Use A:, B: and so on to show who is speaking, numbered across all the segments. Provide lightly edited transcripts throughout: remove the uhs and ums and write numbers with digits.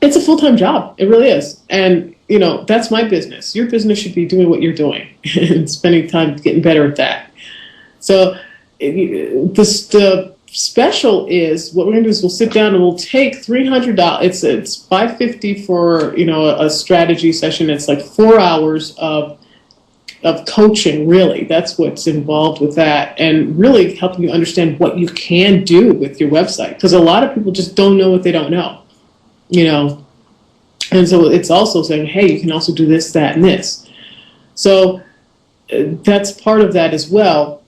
A: It's a full-time job. It really is. And, that's my business. Your business should be doing what you're doing and spending time getting better at that. So the special is, what we're going to do is we'll sit down and we'll take $300. It's $550 for, a strategy session. It's like 4 hours of coaching, really. That's what's involved with that, and really helping you understand what you can do with your website, because a lot of people just don't know what they don't know. And so it's also saying, hey, you can also do this, that, and this. So that's part of that as well.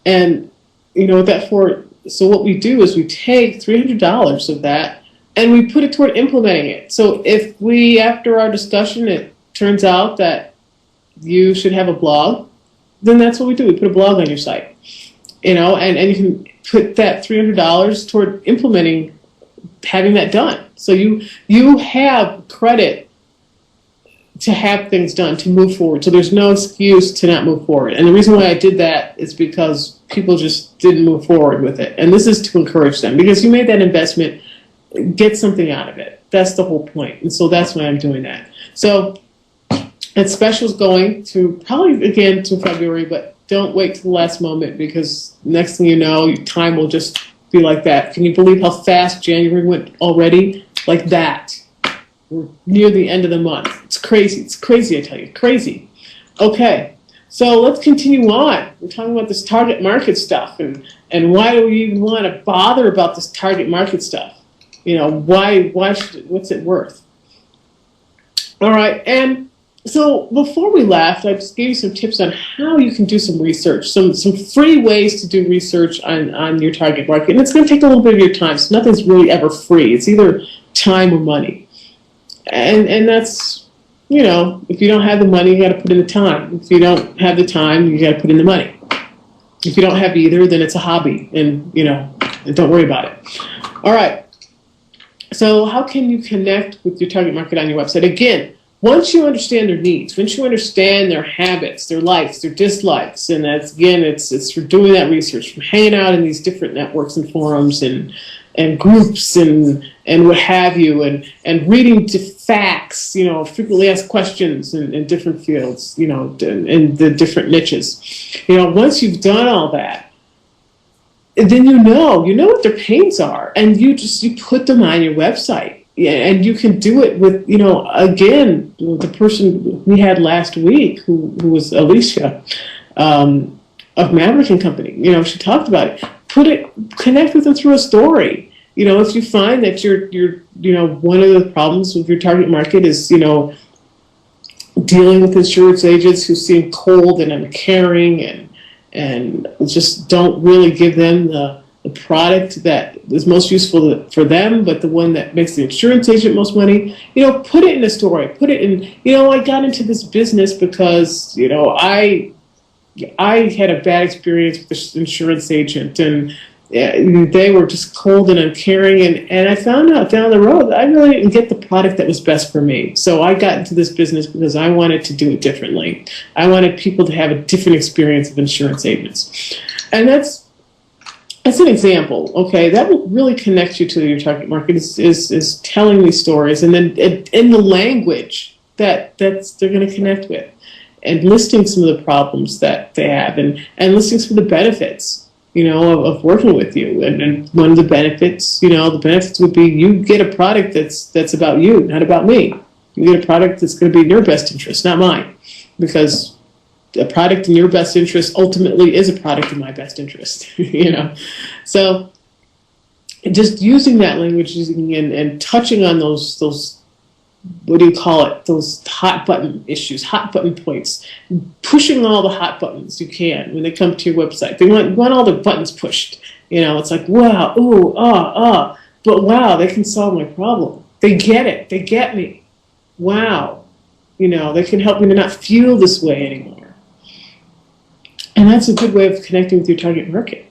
A: And so what we do is we take $300 of that and we put it toward implementing it. So if after our discussion, it turns out that you should have a blog, then that's what we do. We put a blog on your site, and you can put that $300 toward implementing having that done. So you have credit to have things done, to move forward. So there's no excuse to not move forward. And the reason why I did that is because people just didn't move forward with it. And this is to encourage them, because you made that investment, get something out of it. That's the whole point. And so that's why I'm doing that. So that special is going to probably again to February, but don't wait till the last moment, because next thing you know, your time will just be like that. Can you believe how fast January went already? Like that. We're near the end of the month. It's crazy. It's crazy, I tell you. Crazy. Okay, so let's continue on. We're talking about this target market stuff, and why do we even want to bother about this target market stuff? What's it worth? All right, and so before we left, I just gave you some tips on how you can do some research, some free ways to do research on your target market. And it's going to take a little bit of your time, so nothing's really ever free. It's either time or money. And that's, if you don't have the money, you got to put in the time. If you don't have the time, you got to put in the money. If you don't have either, then it's a hobby, and, don't worry about it. All right. So how can you connect with your target market on your website? Again, once you understand their needs, once you understand their habits, their likes, their dislikes, and that's, again, it's for doing that research, from hanging out in these different networks and forums and groups and what have you, and reading to facts, frequently asked questions in different fields, in the different niches. Once you've done all that, then you know what their pains are, and you put them on your website. Yeah, and you can do it with, again, the person we had last week, who was Alicia, of Maverick & Company. She talked about it. Connect with them through a story. If you find that you're one of the problems with your target market is, dealing with insurance agents who seem cold and uncaring and just don't really give them the product that is most useful for them, but the one that makes the insurance agent most money, put it in a story. Put it in, I got into this business because, I had a bad experience with this insurance agent, and they were just cold and uncaring, and I found out down the road that I really didn't get the product that was best for me. So I got into this business because I wanted to do it differently. I wanted people to have a different experience of insurance agents. And that's an example, okay? That will really connect you to your target market, is telling these stories, and then in the language that they're going to connect with, and listing some of the problems that they have, and listing some of the benefits, of working with you. And one of the benefits, the benefits would be you get a product that's about you, not about me. You get a product that's going to be in your best interest, not mine, because a product in your best interest ultimately is a product in my best interest. So just using that language, and touching on those what do you call it, those hot button issues, hot button points, pushing all the hot buttons you can when they come to your website. They want all the buttons pushed. It's like, wow, ooh, but wow, they can solve my problem. They get it. They get me. Wow. They can help me to not feel this way anymore. And that's a good way of connecting with your target market.